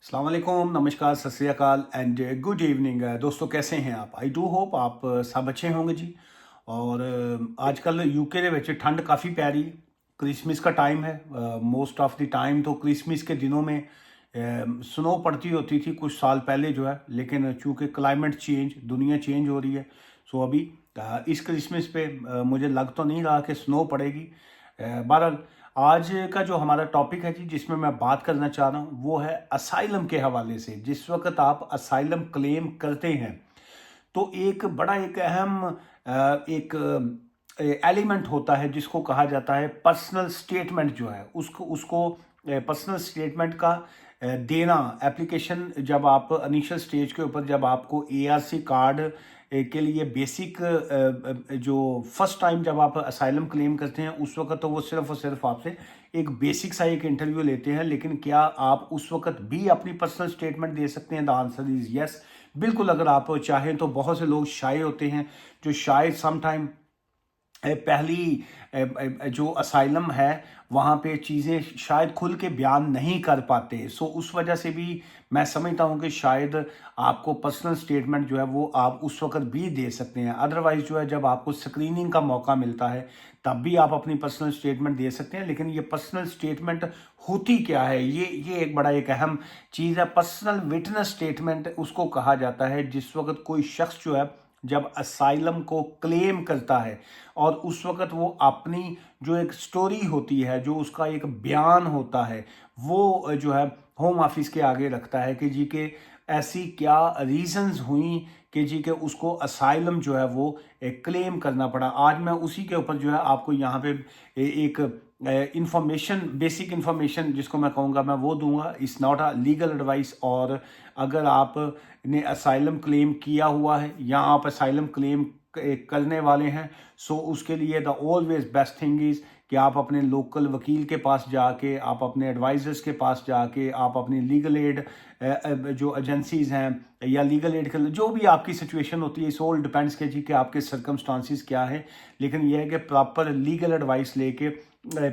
अस्सलाम वालेकुम, नमस्कार, सत श्री अकाल एंड गुड इवनिंग। दोस्तों कैसे हैं आप? आई डू होप आप सब अच्छे होंगे जी। और आजकल यूके ਦੇ ਵਿੱਚ ठंड काफ़ी पै रही है। क्रिसमस का टाइम है। मोस्ट ऑफ द टाइम तो क्रिसमस के दिनों में स्नो पड़ती होती थी कुछ साल पहले जो है, लेकिन चूंकि क्लाइमेट चेंज, दुनिया चेंज हो रही है, सो अभी इस क्रिसमस पे मुझे लग तो नहीं रहा कि स्नो पड़ेगी। बहरहाल आज का जो हमारा टॉपिक है जी, जिसमें मैं बात करना चाह रहा हूँ, वो है असाइलम के हवाले से। जिस वक्त आप असाइलम क्लेम करते हैं तो एक बड़ा एक अहम एक एलिमेंट होता है जिसको कहा जाता है पर्सनल स्टेटमेंट। जो है उसको उसको पर्सनल स्टेटमेंट का देना। एप्लीकेशन जब आप इनिशियल स्टेज के ऊपर, जब आपको एआरसी कार्ड के लिए बेसिक जो फर्स्ट टाइम जब आप असाइलम क्लेम करते हैं, उस वक्त तो वो सिर्फ और सिर्फ आपसे एक बेसिक सा एक इंटरव्यू लेते हैं। लेकिन क्या आप उस वक्त भी अपनी पर्सनल स्टेटमेंट दे सकते हैं? द आंसर इज यस, बिल्कुल। अगर आप चाहें तो बहुत से लोग शाय होते हैं, जो शायद सम टाइम पहली जो असाइलम है वहाँ पे चीज़ें शायद खुल के बयान नहीं कर पाते। सो उस वजह से भी मैं समझता हूँ कि शायद आपको पर्सनल स्टेटमेंट जो है वो आप उस वक्त भी दे सकते हैं। अदरवाइज जो है, जब आपको स्क्रीनिंग का मौका मिलता है तब भी आप अपनी पर्सनल स्टेटमेंट दे सकते हैं। लेकिन ये पर्सनल स्टेटमेंट होती क्या है, ये एक बड़ा एक अहम चीज़ है। पर्सनल विटनेस स्टेटमेंट उसको कहा जाता है जिस वक्त कोई शख्स जो है, जब असाइलम को क्लेम करता है और उस वक्त वो अपनी जो एक स्टोरी होती है, जो उसका एक बयान होता है, वो जो है होम ऑफिस के आगे रखता है कि जी के ऐसी क्या रीजंस हुई कि जी के उसको असाइलम जो है वो क्लेम करना पड़ा। आज मैं उसी के ऊपर जो है आपको यहाँ पे एक इंफॉर्मेशन, बेसिक इंफॉर्मेशन जिसको मैं कहूँगा, मैं वो दूंगा। It's not a legal advice. और अगर आप ने असाइलम क्लेम किया हुआ है या आप असाइलम क्लेम करने वाले हैं, सो उसके लिए the always best thing is कि आप अपने लोकल वकील के पास जाके, आप अपने एडवाइजर्स के पास जाके, आप अपनी लीगल एड जो एजेंसीज हैं या लीगल एड के जो भी आपकी सिचुएशन होती है, इस ऑल डिपेंड्स के जी कि आपके सर्कमस्टांसिस क्या है। लेकिन यह है कि प्रॉपर लीगल एडवाइस लेके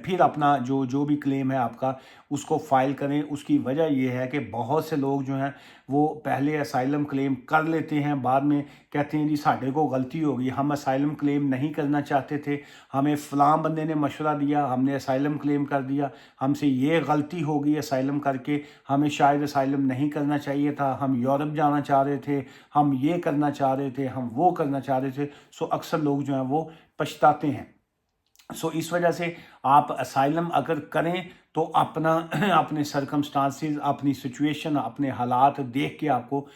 फिर अपना जो जो भी क्लेम है आपका, उसको फाइल करें। उसकी वजह यह है कि बहुत से लोग जो हैं वो पहले असाइलम क्लेम कर लेते हैं, बाद में कहते हैं जी साढ़े को गलती हो गई, हम असाइलम क्लेम नहीं करना चाहते थे, हमें फ़लाँ बंदे ने मशवरा दिया, हमने असाइलम क्लेम कर दिया, हमसे ये गलती हो गई असाइलम करके, हमें शायद असाइलम नहीं करना चाहिए था, हम यूरोप जाना चाह रहे थे, हम ये करना चाह रहे थे, हम वो करना चाह रहे थे। सो अक्सर लोग जो हैं वो पछताते हैं। सो इस वजह से आप असाइलम अगर करें तो अपना अपने सरकमस्टांसिस, अपनी सिचुएशन, अपने हालात देख के आपको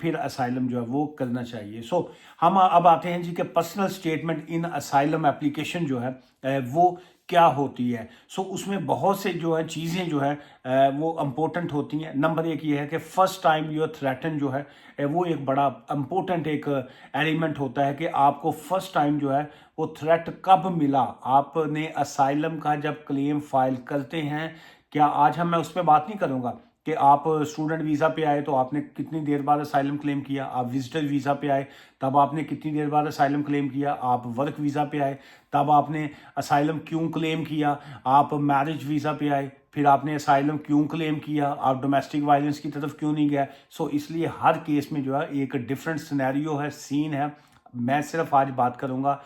फिर असाइलम जो है वो करना चाहिए। सो हम अब आते हैं जी कि personal statement in asylum application जो है वो क्या होती है। सो उसमें बहुत से जो है चीज़ें जो है वो इम्पोर्टेंट होती हैं। नंबर एक ये है कि फर्स्ट टाइम यूर थ्रेटन जो है वो एक बड़ा इम्पोर्टेंट एक एलिमेंट होता है कि आपको फर्स्ट टाइम जो है वो थ्रेट कब मिला। आपने असाइलम का जब क्लेम फाइल करते हैं, क्या आज मैं उस पर बात नहीं करूँगा कि आप स्टूडेंट वीज़ा पे आए तो आपने कितनी देर बाद असाइलम क्लेम किया, आप विजिटर वीज़ा पे आए तब आपने कितनी देर बाद असाइलम क्लेम किया, आप वर्क वीज़ा पे आए तब आपने असाइलम क्यों क्लेम किया, आप मैरिज वीज़ा पे आए फिर आपने असाइलम क्यों क्लेम किया, आप डोमेस्टिक वायलेंस की तरफ क्यों नहीं गए। सो इसलिए हर केस में जो है एक डिफरेंट सिनेरियो है, सीन है। मैं सिर्फ आज बात करूँगा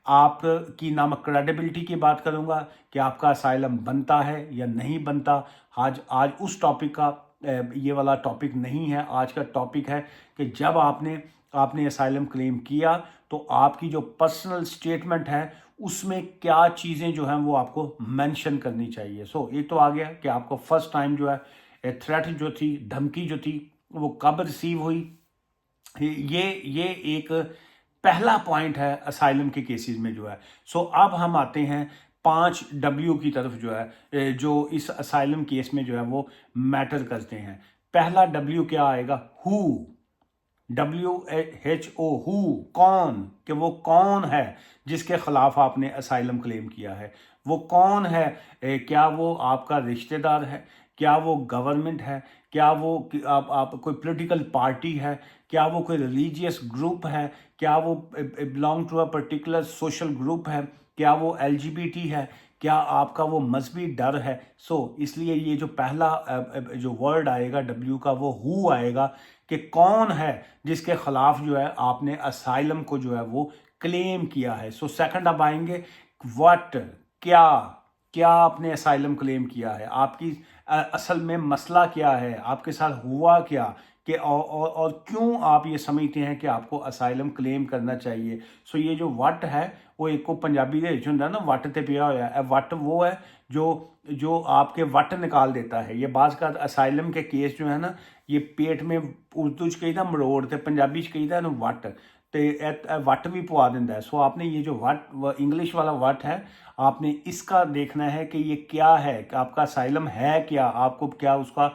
आपकी नाम क्रेडिबिलिटी की बात करूंगा कि आपका असाइलम बनता है या नहीं बनता। आज आज उस टॉपिक का ये वाला टॉपिक नहीं है। आज का टॉपिक है कि जब आपने आपने असाइलम क्लेम किया तो आपकी जो पर्सनल स्टेटमेंट है उसमें क्या चीज़ें जो हैं वो आपको मेंशन करनी चाहिए। सो एक तो आ गया कि आपको फर्स्ट टाइम जो है थ्रेट जो थी, धमकी जो थी, वो कब रिसीव हुई। ये एक पहला पॉइंट है असाइलम के केसेस में जो है। सो अब हम आते हैं 5W की तरफ जो है, जो इस असाइलम केस में जो है वो मैटर करते हैं। पहला W क्या आएगा? हु। WHO, हु, कौन, कि वो कौन है जिसके खिलाफ आपने असाइलम क्लेम किया है। वो कौन है? क्या वो आपका रिश्तेदार है, क्या वो गवर्नमेंट है, क्या वो आप कोई पॉलिटिकल पार्टी है, क्या वो कोई रिलीजियस ग्रुप है, क्या वो belong to a particular social group है, क्या वो LGBT है, क्या आपका वो मजहबी डर है? सो इसलिए ये जो पहला जो वर्ड आएगा डब्ल्यू का, वो हु आएगा, कि कौन है जिसके खिलाफ जो है आपने असाइलम को जो है वो क्लेम किया है। सो सेकंड अब आएंगे व्हाट, क्या, क्या आपने असाइलम क्लेम किया है, आपकी असल में मसला क्या है, आपके साथ हुआ क्या, कि और क्यों आप ये समझते हैं कि आपको असाइलम क्लेम करना चाहिए। सो ये जो वट है वो एक को पंजाबी ਦੇ ਵਿੱਚ ਹੁੰਦਾ ना वट ते पिया होया है, वट वो है जो जो आपके वट निकाल देता है। ये बाज़ का असाइलम के केस जो है ना, ये पेट में उर्दू च कहीदा मरोड़, ते पंजाबी च कहीदा इहनूं वट, ते वट भी पवा दिंदा है। सो आपने ये जो वट इंग्लिश वाला वट है, आपने इसका देखना है कि ये क्या है, कि आपका असाइलम है क्या, आपको क्या उसका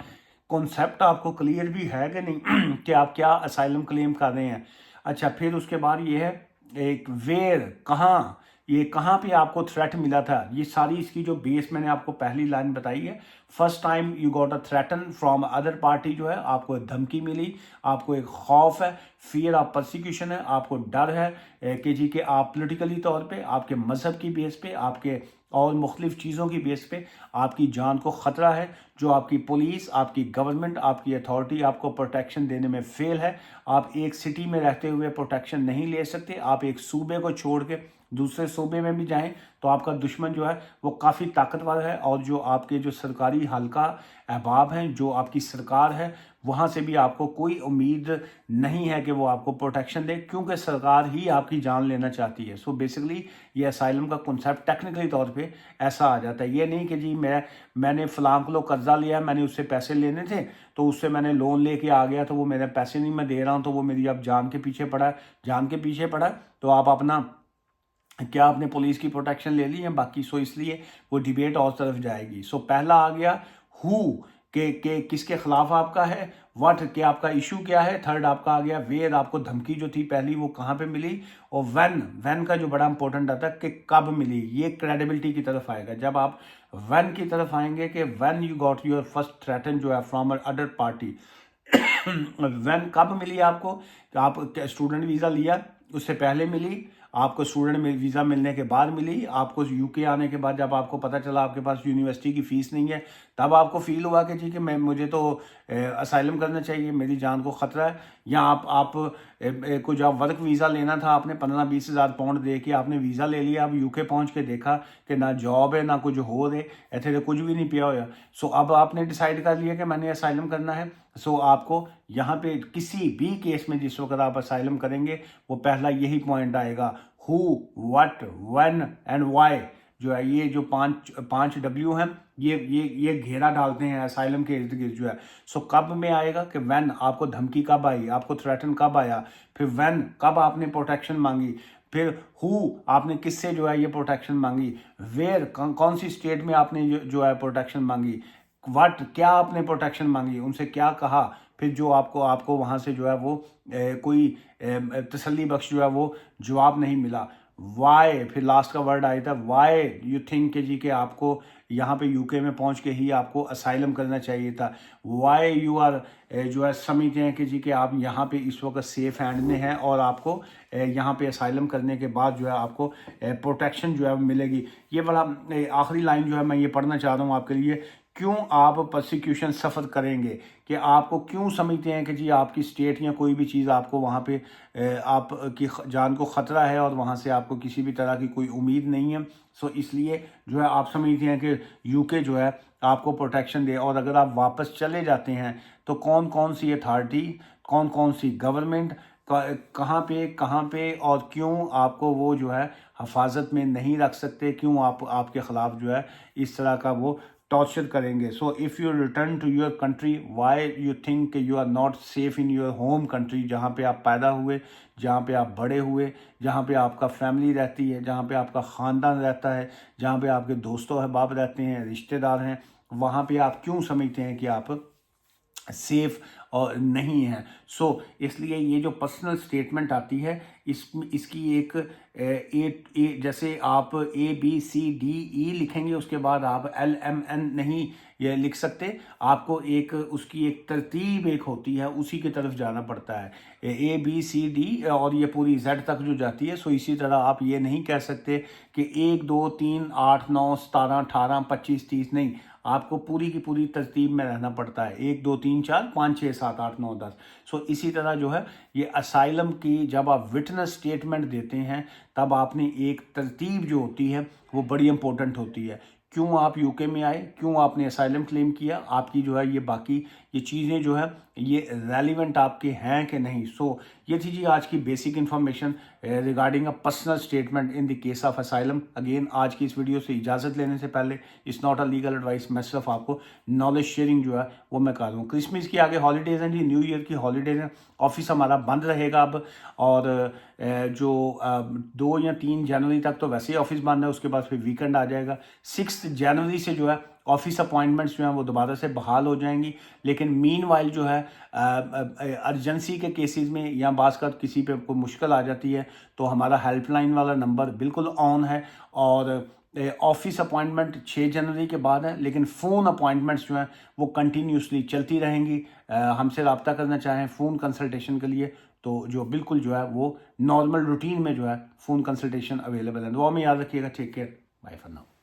कॉन्सेप्ट आपको क्लियर भी है कि नहीं कि आप क्या असाइलम क्लेम कर रहे हैं। अच्छा, फिर उसके बाद ये है एक वेयर, कहाँ, ये कहाँ पे आपको थ्रेट मिला था। ये सारी इसकी जो बेस मैंने आपको पहली लाइन बताई है, first time you got a threaten from other party, जो है आपको धमकी मिली, आपको एक खौफ है, फियर ऑफ परसिक्यूशन है, आपको डर है कि जी कि आप पोलिटिकली तौर पे, आपके मज़हब की बेस पे, आपके और मुख्तलिफ चीज़ों की बेस पे आपकी जान को ख़तरा है, जो आपकी पुलिस, आपकी गवर्नमेंट, आपकी अथॉरिटी आपको प्रोटेक्शन देने में फेल है। आप एक सिटी में रहते हुए प्रोटेक्शन नहीं ले सकते, आप एक सूबे को छोड़ के दूसरे सूबे में भी जाएं तो आपका दुश्मन जो है वो काफ़ी ताकतवर है, और जो आपके जो सरकारी हल्का अहबाब हैं, जो आपकी सरकार है, वहाँ से भी आपको कोई उम्मीद नहीं है कि वो आपको प्रोटेक्शन दे, क्योंकि सरकार ही आपकी जान लेना चाहती है। सो बेसिकली ये असाइलम का कॉन्सेप्ट टेक्निकली तौर पे ऐसा आ जाता है। ये नहीं कि जी मैंने फ़लाँ को कर्जा लिया, मैंने उससे पैसे लेने थे, तो उससे मैंने लोन लेके आ गया, तो वो मेरे पैसे नहीं मैं दे रहा हूँ, तो वो मेरी अब जान के पीछे पड़ा है। जान के पीछे पड़ा है तो आप अपना क्या आपने पुलिस की प्रोटेक्शन ले ली है बाकी। सो इसलिए वो डिबेट और तरफ जाएगी। सो पहला आ गया हु, के किसके खिलाफ आपका है, व्हाट के आपका इशू क्या है, थर्ड आपका आ गया वेयर, आपको धमकी जो थी पहली वो कहाँ पे मिली, और व्हेन का जो बड़ा इंपॉर्टेंट आता है कि कब मिली। ये क्रेडिबिलिटी की तरफ आएगा जब आप व्हेन की तरफ आएंगे, कि when you got your first threaten जो है फ्रॉम अदर पार्टी। व्हेन कब मिली आपको, कि आप स्टूडेंट वीज़ा लिया उससे पहले मिली, आपको स्टूडेंट में वीज़ा मिलने के बाद मिली, आपको यूके आने के बाद जब आपको पता चला आपके पास यूनिवर्सिटी की फ़ीस नहीं है, तब आपको फील हुआ कि जी कि मुझे तो असाइलम करना चाहिए, मेरी जान को ख़तरा है। या आप को जब वर्क वीज़ा लेना था, आपने 15-20 हज़ार पाउंड दे के आपने वीज़ा ले लिया, अब यूके पहुंच के देखा कि ना जॉब है ना कुछ हो रहे, इतने तो कुछ भी नहीं पिया होया। सो अब आपने डिसाइड कर लिया कि मैंने असाइलम करना है। सो आपको यहाँ पे किसी भी केस में जिस वक्त आप असाइलम करेंगे, वो पहला यही पॉइंट आएगा, who, what, when and why. जो है ये जो पांच डब्ल्यू हैं, ये घेरा डालते हैं असाइलम के इर्द गिर्द जो है। सो कब में आएगा कि व्हेन, आपको धमकी कब आई, आपको थ्रेटन कब आया, फिर व्हेन कब आपने प्रोटेक्शन मांगी, फिर हु आपने किससे जो है ये प्रोटेक्शन मांगी, वेयर कौन सी स्टेट में आपने जो है प्रोटेक्शन मांगी, व्हाट क्या आपने प्रोटेक्शन मांगी, उनसे क्या कहा, फिर जो आपको वहाँ से जो है वो कोई तसल्ली बख्श जो है वो जवाब नहीं मिला। वाई, फिर लास्ट का वर्ड आया था वाई यू थिंक कि जी कि आपको यहाँ पे यूके में पहुँच के ही आपको असाइलम करना चाहिए था। वाई यू आर जो है समझते हैं कि जी कि आप यहाँ पे इस वक्त सेफ हैंड में हैं, और आपको यहाँ पे असाइलम करने के बाद जो है आपको प्रोटेक्शन जो है मिलेगी। ये वाला आखिरी लाइन जो है मैं ये पढ़ना चाह रहा हूँ आपके लिए, क्यों आप परसिक्यूशन सफ़र करेंगे, कि आपको क्यों समझते हैं कि जी आपकी स्टेट या कोई भी चीज़ आपको वहाँ पे आपकी जान को ख़तरा है, और वहाँ से आपको किसी भी तरह की कोई उम्मीद नहीं है। सो इसलिए जो है आप समझते हैं कि यूके जो है आपको प्रोटेक्शन दे, और अगर आप वापस चले जाते हैं तो कौन कौन सी अथॉरिटी, कौन कौन सी गवर्नमेंट कहाँ पे और क्यों आपको वो जो है हिफाजत में नहीं रख सकते, क्यों आपके ख़िलाफ़ जो है इस तरह का वो टॉर्चर करेंगे। So if you return to your country, why you think you are not safe in your home country, जहाँ पे आप पैदा हुए, जहाँ पे आप बड़े हुए, जहाँ पे आपका फैमिली रहती है, जहाँ पे आपका ख़ानदान रहता है, जहाँ पे आपके दोस्तों अहबाब रहते हैं, रिश्तेदार हैं, वहाँ पे आप क्यों समझते हैं कि आप सेफ और नहीं है। सो इसलिए ये जो पर्सनल स्टेटमेंट आती है इसकी एक जैसे आप ABCDE लिखेंगे, उसके बाद आप LMN नहीं ये लिख सकते। आपको एक उसकी एक तरतीब एक होती है, उसी की तरफ जाना पड़ता है। ABCD और ये पूरी Z तक जो जाती है। सो इसी तरह आप ये नहीं कह सकते कि 1 2 3 8 9 17 18 25 30, नहीं, आपको पूरी की पूरी तरतीब में रहना पड़ता है। 1 2 3 4 5 6 7 8 9 10। सो इसी तरह जो है ये असाइलम की जब आप विटनेस स्टेटमेंट देते हैं तब आपने एक तरतीब जो होती है वो बड़ी इंपॉर्टेंट होती है। क्यों आप यूके में आए, क्यों आपने असाइलम क्लेम किया, आपकी जो है ये बाकी ये चीज़ें जो है ये रेलिवेंट आपके हैं कि नहीं। सो ये थी जी आज की basic information regarding a personal statement in the case of asylum. Again आज की इस वीडियो से इजाज़त लेने से पहले, it's not a legal advice, मैं सिर्फ आपको नॉलेज शेयरिंग जो है वो मैं कर रहा हूँ। क्रिसमस की आगे हॉलीडेज़ हैं जी, न्यू ईयर की हॉलीडेज़ हैं, ऑफिस हमारा बंद रहेगा अब। और जो 2 या 3 जनवरी तक तो वैसे ही ऑफिस बंद है, उसके बाद फिर वीकेंड आ जाएगा। 6 जनवरी से जो है ऑफिस अपॉइंटमेंट्स जो हैं वो दोबारा से बहाल हो जाएंगी। लेकिन मीन वाइल जो है अर्जेंसी के केसेस में या बाज़ का किसी पे कोई मुश्किल आ जाती है तो हमारा हेल्पलाइन वाला नंबर बिल्कुल ऑन है। और ऑफिस अपॉइंटमेंट 6 जनवरी के बाद है, लेकिन फ़ोन अपॉइंटमेंट्स जो हैं वो कंटिन्यूसली चलती रहेंगी। हमसे रब्ता करना चाहें फ़ोन कंसल्टेशन के लिए तो जो बिल्कुल जो है वो नॉर्मल रूटीन में जो है फ़ोन कंसल्टेशन अवेलेबल है। दुआ में याद रखिएगा। Take care, bye for now.